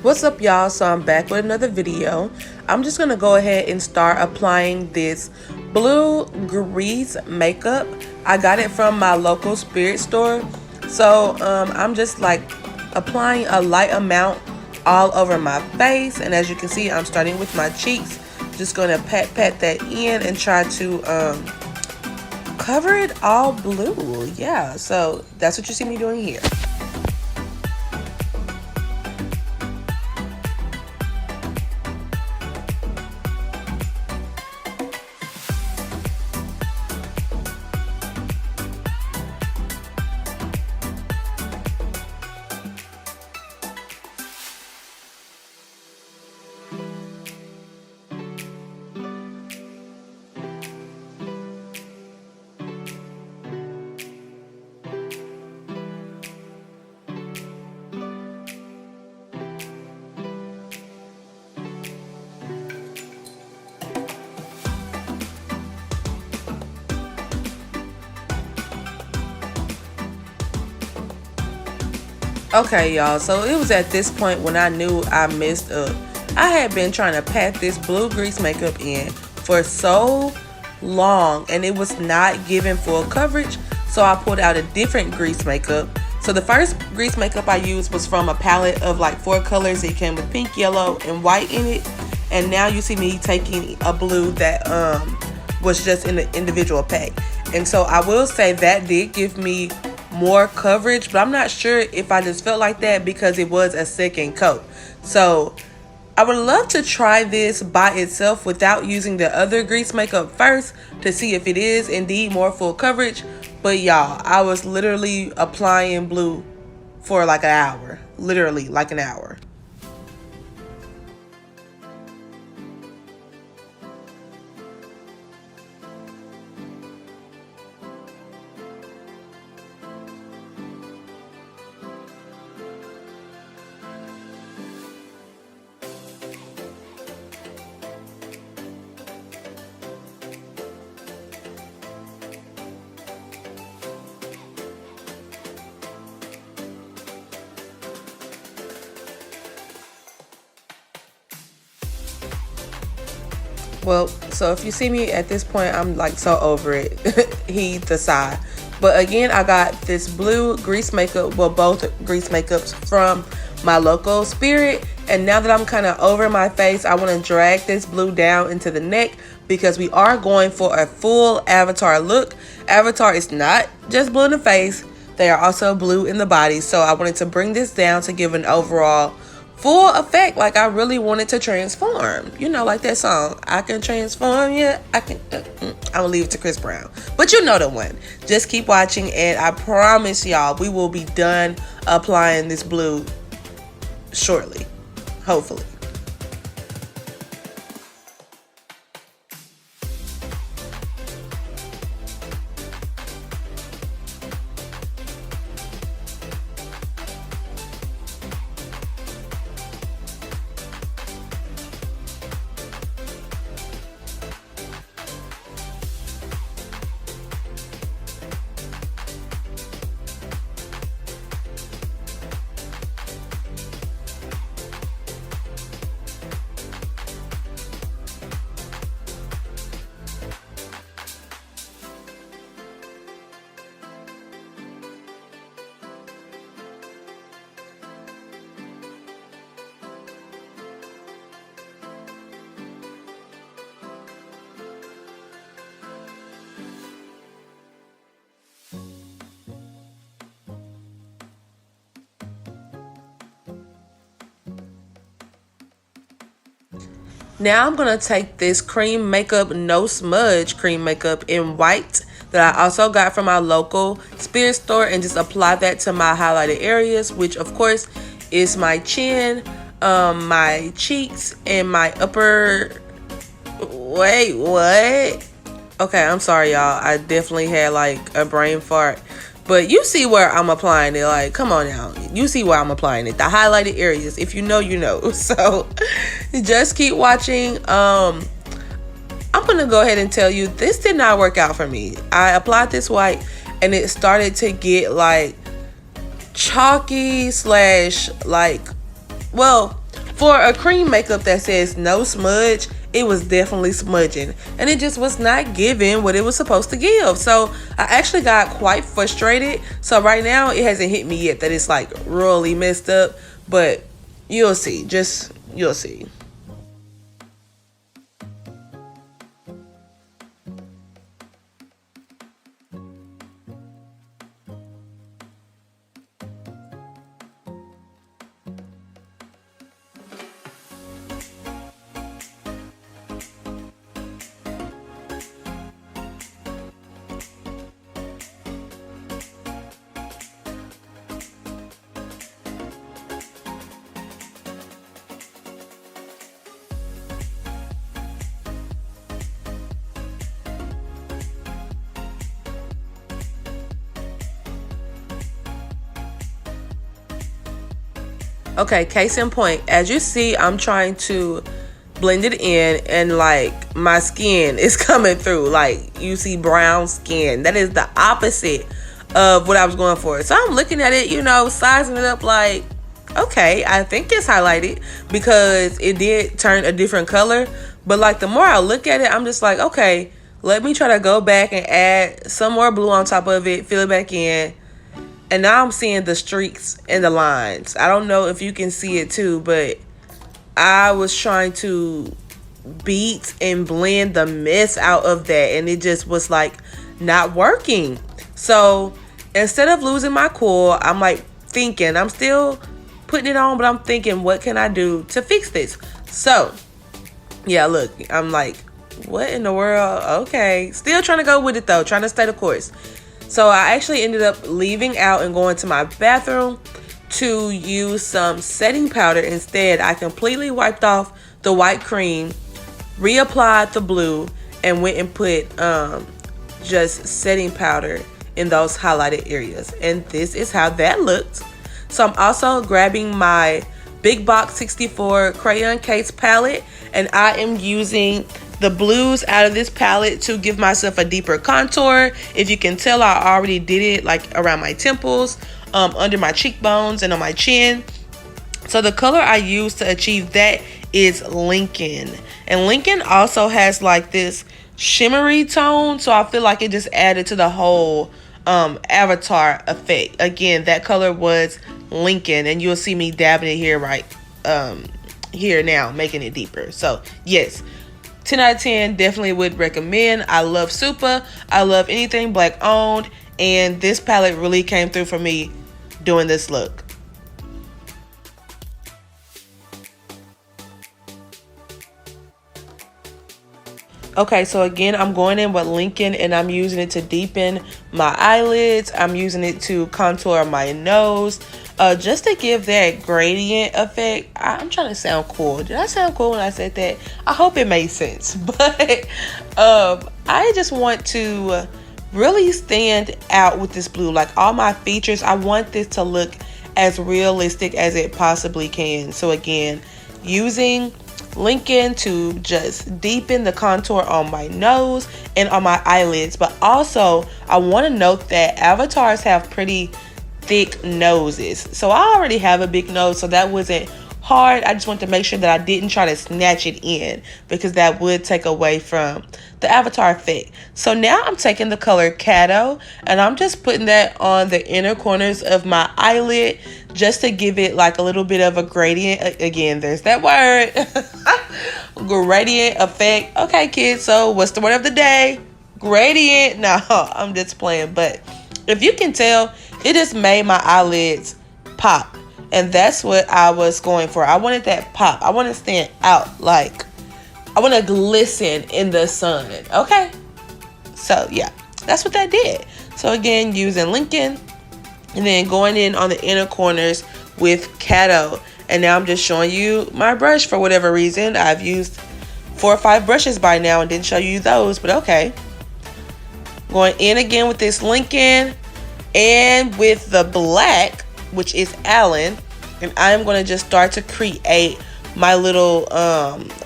What's up, y'all? So I'm back with another video. I'm just gonna go ahead and start applying this blue grease makeup. I got it from my local spirit store. So I'm just like applying a light amount all over my face, and as you can see, I'm starting with my cheeks. Just gonna pat that in and try to cover it all blue. Yeah, so that's what you see me doing here. Okay, y'all, so it was at this point when I knew I messed up. I had been trying to pat this blue grease makeup in for so long, and it was not giving full coverage, so I pulled out a different grease makeup. So the first grease makeup I used was from a palette of like 4 colors. It came with pink, yellow, and white in it. And now you see me taking a blue that was just in the individual pack. And so I will say that did give me more coverage, but I'm not sure if I just felt like that because it was a second coat. So I would love to try this by itself without using the other grease makeup first to see if it is indeed more full coverage. But y'all, I was literally applying blue for like an hour, literally like an hour. Well, so if you see me at this point, I'm like so over it. Heed the sigh. But again, I got this blue grease makeup, well, both grease makeups from my local spirit. And now that I'm kind of over my face, I want to drag this blue down into the neck because we are going for a full Avatar look. Avatar is not just blue in the face. They are also blue in the body. So I wanted to bring this down to give an overall full effect. Like I really wanted to transform, you know, like that song, I can transform. Yeah, I can. I'm gonna leave it to Chris Brown, but you know the one. Just keep watching, and I promise y'all we will be done applying this blue shortly, hopefully. Now I'm going to take this cream makeup, no smudge cream makeup in white that I also got from my local spirit store, and just apply that to my highlighted areas, which of course is my chin, my cheeks, and my upper... Wait, what? Okay, I'm sorry, y'all. I definitely had like a brain fart. But you see where I'm applying it. Like, come on now. You see where I'm applying it. The highlighted areas. If you know, you know. So, just keep watching. I'm going to go ahead and tell you, this did not work out for me. I applied this white, and it started to get, like, chalky slash, like, well, For a cream makeup that says no smudge, it was definitely smudging, and it just was not giving what it was supposed to give. So I actually got quite frustrated. So right now it hasn't hit me yet that it's like really messed up, but you'll see. You'll see. Okay, case in point, as you see, I'm trying to blend it in, and like my skin is coming through. Like you see brown skin. That is the opposite of what I was going for. So I'm looking at it, sizing it up like, okay, I think it's highlighted because it did turn a different color. But like the more I look at it, I'm just like, okay, let me try to go back and add some more blue on top of it, fill it back in. And now I'm seeing the streaks and the lines. I don't know if you can see it too, but I was trying to beat and blend the mess out of that, and it just was like not working. So instead of losing my cool, I'm like thinking, I'm still putting it on, but I'm thinking, what can I do to fix this? So yeah, look, I'm like, what in the world? Okay, still trying to go with it though, trying to stay the course. So I actually ended up leaving out and going to my bathroom to use some setting powder instead. I completely wiped off the white cream, reapplied the blue, and went and put just setting powder in those highlighted areas. And this is how that looked. So I'm also grabbing my Big Box 64 Crayon Case palette, and I am using the blues out of this palette to give myself a deeper contour. If you can tell, I already did it like around my temples, under my cheekbones, and on my chin. So the color I used to achieve that is Lincoln. And Lincoln also has like this shimmery tone, so I feel like it just added to the whole avatar effect. Again, that color was Lincoln, and you'll see me dabbing it here here now, making it deeper. So yes, 10 out of 10, definitely would recommend. I love Supa. I love anything black owned. And this palette really came through for me doing this look. Okay, so again, I'm going in with Lincoln, and I'm using it to deepen my eyelids. I'm using it to contour my nose, just to give that gradient effect. I'm trying to sound cool. Did I sound cool when I said that? I hope it made sense. But I just want to really stand out with this blue. Like all my features, I want this to look as realistic as it possibly can. So again, using Lincoln to just deepen the contour on my nose and on my eyelids. But also, I want to note that avatars have pretty thick noses. So I already have a big nose, so that wasn't hard. I just want to make sure that I didn't try to snatch it in, because that would take away from the avatar effect. So now I'm taking the color Cato, and I'm just putting that on the inner corners of my eyelid just to give it like a little bit of a gradient. Again, there's that word. Gradient effect. Okay, kids, so what's the word of the day? Gradient. No, I'm just playing. But if you can tell, it just made my eyelids pop. And that's what I was going for. I wanted that pop. I want to stand out, like I want to glisten in the sun. Okay. So yeah, that's what that did. So again, using Lincoln, and then going in on the inner corners with Cato. And now I'm just showing you my brush for whatever reason. I've used 4 or 5 brushes by now and didn't show you those, but okay. Going in again with this Lincoln and with the black, which is Allen. And I'm going to just start to create my little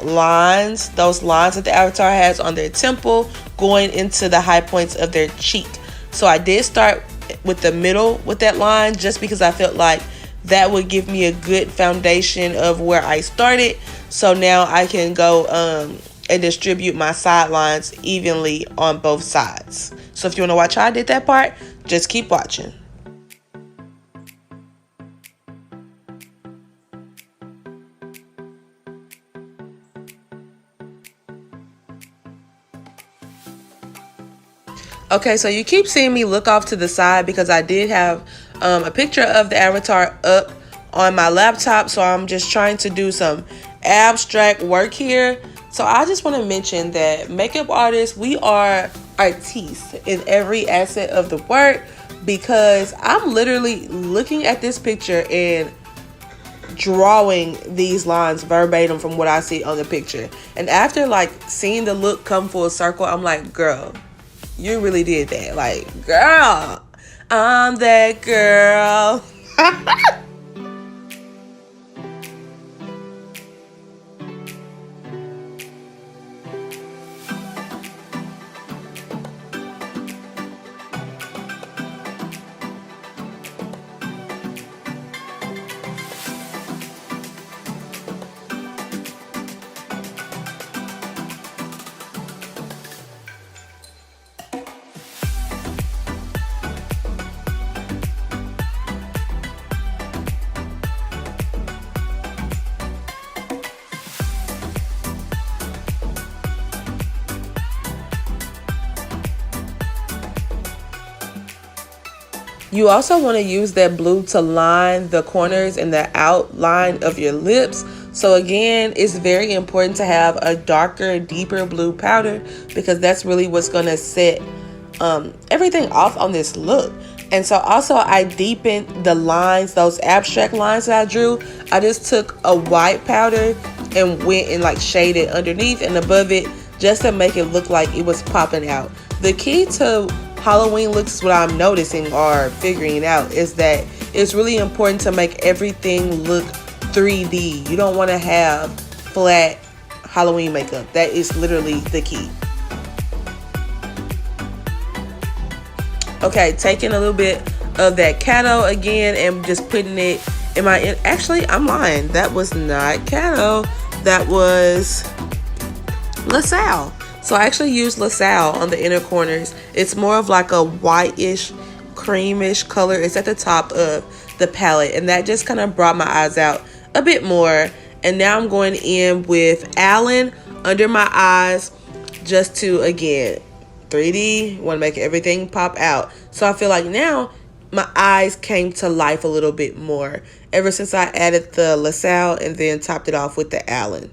lines, those lines that the avatar has on their temple, going into the high points of their cheek. So I did start with the middle with that line, just because I felt like that would give me a good foundation of where I started. So now I can go and distribute my sidelines evenly on both sides. So if you want to watch how I did that part, just keep watching. Okay, so you keep seeing me look off to the side because I did have a picture of the avatar up on my laptop. So I'm just trying to do some abstract work here. So I just want to mention that makeup artists, we are artistes in every asset of the work, because I'm literally looking at this picture and drawing these lines verbatim from what I see on the picture. And after like seeing the look come full circle, I'm like, girl, you really did that. Like, girl, I'm that girl. You also want to use that blue to line the corners and the outline of your lips. So again, it's very important to have a darker, deeper blue powder, because that's really what's going to set everything off on this look. And so also I deepened the lines, those abstract lines that I drew. I just took a white powder and went and like shaded underneath and above it, just to make it look like it was popping out. The key to Halloween looks, what I'm noticing or figuring out, is that it's really important to make everything look 3D. You don't want to have flat Halloween makeup. That is literally the key. Okay, taking a little bit of that Cato again and just putting it in my, actually I'm lying, that was not Cato, that was LaSalle. So I actually used LaSalle on the inner corners. It's more of like a whitish, creamish color. It's at the top of the palette, and that just kind of brought my eyes out a bit more. And now I'm going in with Allen under my eyes, just to, again, 3D, want to make everything pop out. So I feel like now my eyes came to life a little bit more ever since I added the LaSalle and then topped it off with the Allen.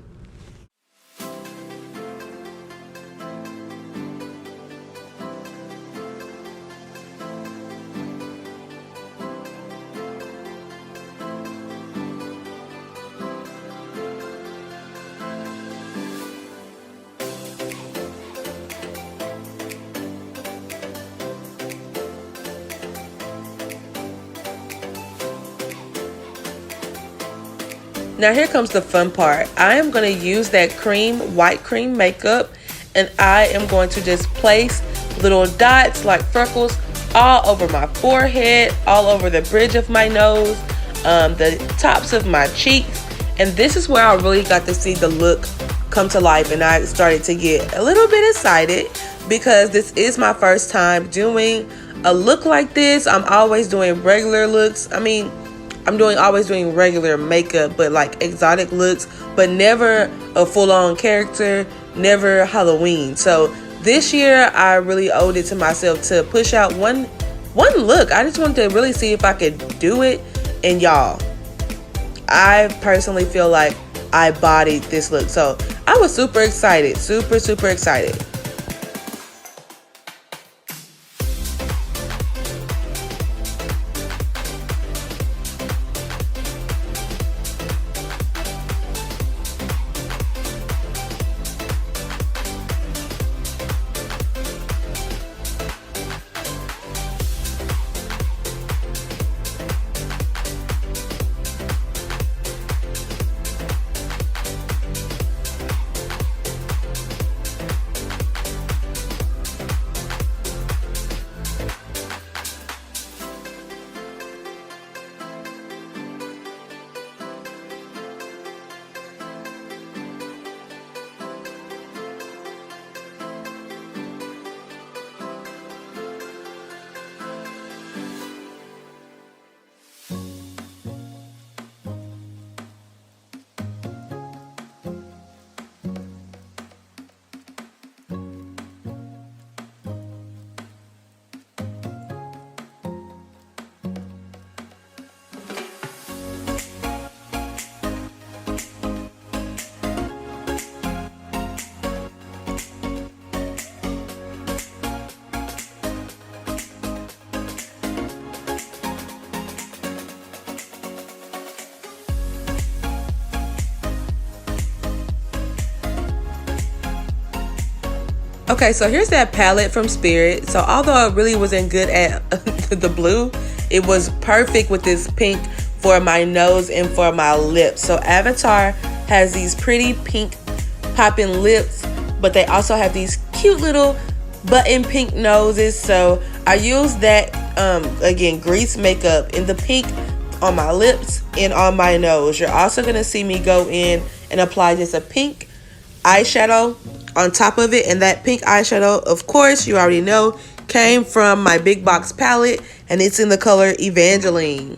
Now here comes the fun part. I am going to use that white cream makeup, and I am going to just place little dots like freckles all over my forehead, all over the bridge of my nose, the tops of my cheeks. And this is where I really got to see the look come to life, and I started to get a little bit excited because this is my first time doing a look like this. I'm always doing regular looks. I mean, I'm always doing regular makeup, but like exotic looks, but never a full-on character, never Halloween. So this year I really owed it to myself to push out one look. I just wanted to really see if I could do it. And y'all, I personally feel like I bodied this look. So I was super excited, super excited. Okay, so here's that palette from Spirit. So although it really wasn't good at the blue, it was perfect with this pink for my nose and for my lips. So Avatar has these pretty pink popping lips, but they also have these cute little button pink noses. So I used that, again, grease makeup in the pink on my lips and on my nose. You're also going to see me go in and apply just a pink eyeshadow on top of it, and that pink eyeshadow, of course, you already know, came from my big box palette, and it's in the color Evangeline.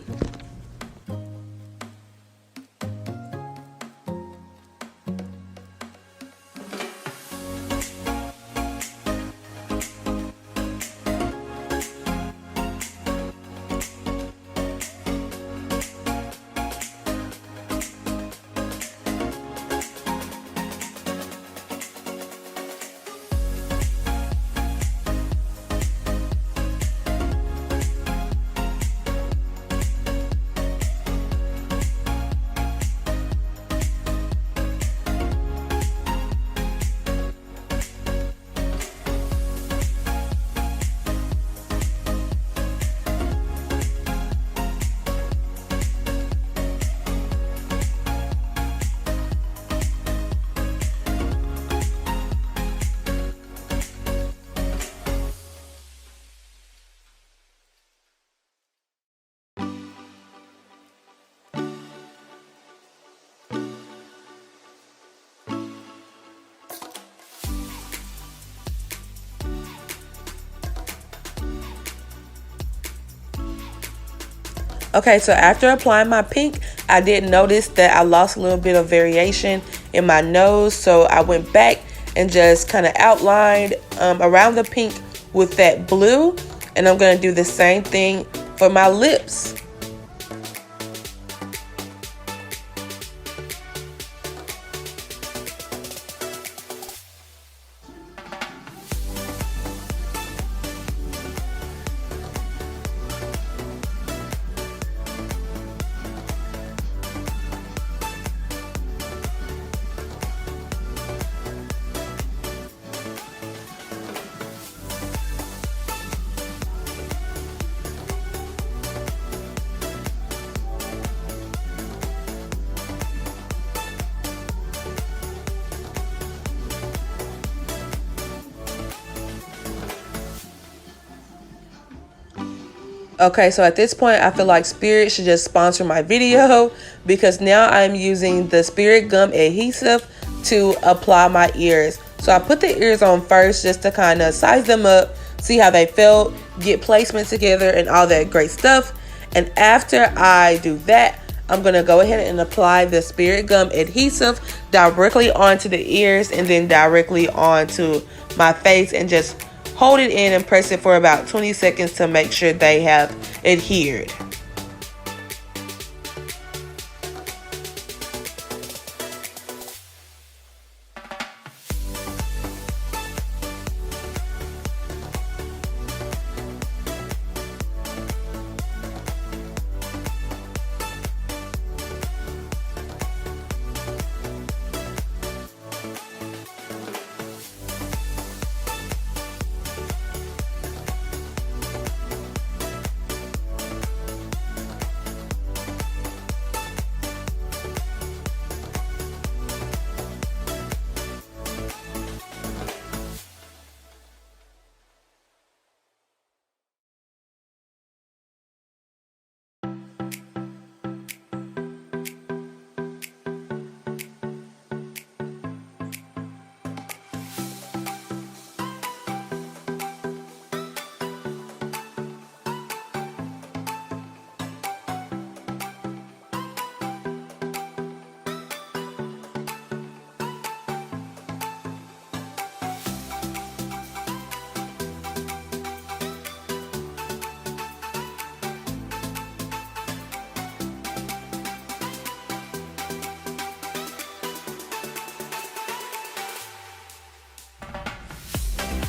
Okay, so after applying my pink, I did notice that I lost a little bit of variation in my nose. So I went back and just kind of outlined around the pink with that blue. And I'm going to do the same thing for my lips. Okay, so at this point, I feel like Spirit should just sponsor my video, because now I'm using the Spirit gum adhesive to apply my ears. So I put the ears on first just to kind of size them up, see how they felt, get placement together and all that great stuff. And after I do that, I'm going to go ahead and apply the Spirit gum adhesive directly onto the ears and then directly onto my face, and just hold it in and press it for about 20 seconds to make sure they have adhered.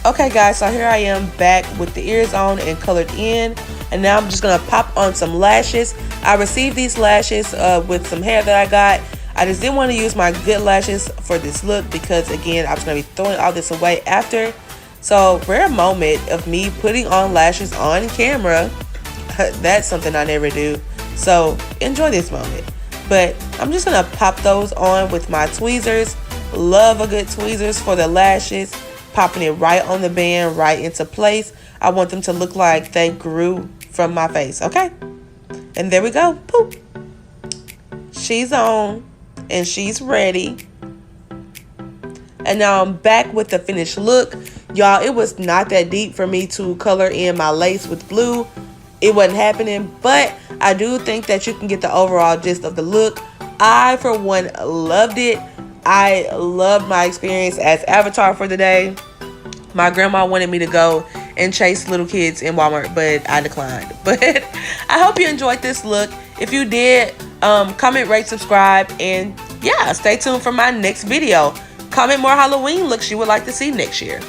Okay guys, so here I am back with the ears on and colored in, and now I'm just gonna pop on some lashes. I received these lashes with some hair that I got. I just didn't want to use my good lashes for this look because, again, I was gonna be throwing all this away after. So, rare moment of me putting on lashes on camera. That's something I never do. So, enjoy this moment. But I'm just going to pop those on with my tweezers. Love a good tweezers for the lashes. Popping it right on the band, right into place. I want them to look like they grew from my face, okay? And there we go. Poop. She's on and she's ready. And now I'm back with the finished look. Y'all, it was not that deep for me to color in my lace with blue. It wasn't happening, but I do think that you can get the overall gist of the look. I, for one, loved it. I loved my experience as Avatar for the day. My grandma wanted me to go and chase little kids in Walmart, but I declined. But I hope you enjoyed this look. If you did, comment, rate, subscribe, and yeah, stay tuned for my next video. Comment more Halloween looks you would like to see next year.